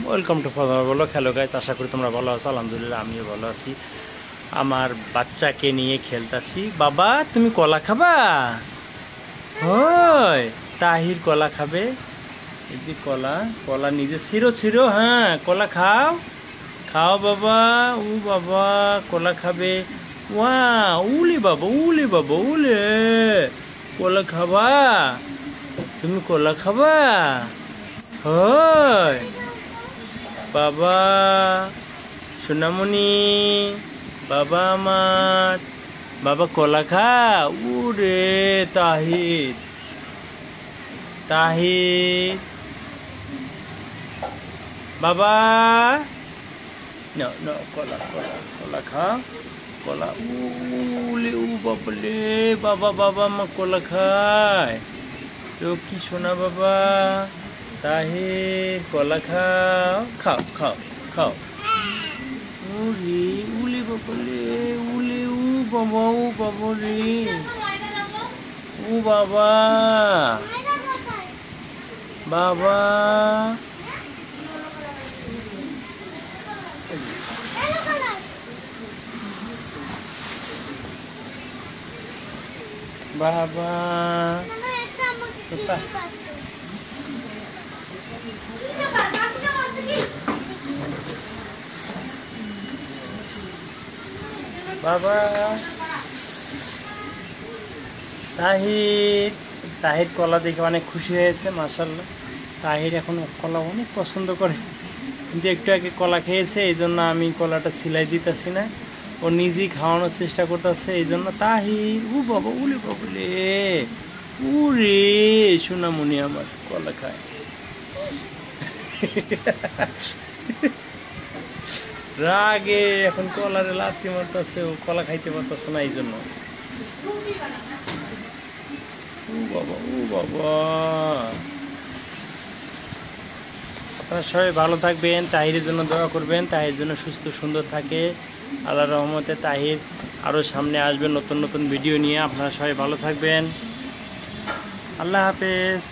Welcome to father বলো। Hello guys, আশা করি তোমরা ভালো আছো। আলহামদুলিল্লাহ আমিও ভালো আছি। আমার বাচ্চাকে নিয়ে খেলতেছি। বাবা তুমি কলা খাবা? হয় তাহির কলা খাবে। এই যে কলা, কলা নিজে ছিঁড়ো ছিঁড়ো। হ্যাঁ কলা খাও খাও বাবা। ও বাবা কলা খাবে। ওয়া উলে বাবা উলে বাবা উলে। কলা খাবা? তুমি কলা খাবা? হয় বাবা সোনামণি, বাবা আমার, বাবা কলা খা। উরে তাহির তাহির বাবা কলা কলা কলা খা কলা। উলে উ বাবলে বাবা বাবা মা কলা খায়। কি শোনা বাবা তাহির কলা খাও খাও খাও খাও। উরে উলে বাবলে উলে উ বাবা ও বাবা রে ও বাবা বাবা বাবা বাবা তাহির তাহির কলা দেখে অনেক খুশি হয়েছে মাশাআল্লাহ। তাহির এখন কলা অনেক পছন্দ করে, কিন্তু একটু আগে কলা খেয়েছে, এই জন্য আমি কলাটা সিলাই দিতেছি না। ও নিজেই খাওয়ানোর চেষ্টা করতেছে, এই জন্য তাহির উ বাবা উলে বাবলে উরে সোনামণি আমার কলা খায়। রাগে এখন কলারে লাথি মারতেছে, ও কলা খাইতে পারতেছে না, এই জন্য। ও বাবা ও বাবা। আপনারা সবাই ভালো থাকবেন, তাহিরের জন্য দোয়া করবেন, তাহির জন্য সুস্থ সুন্দর থাকে। আল্লাহর রহমতে তাহির আরও সামনে আসবে নতুন নতুন ভিডিও নিয়ে। আপনারা সবাই ভালো থাকবেন। আল্লাহ হাফেজ।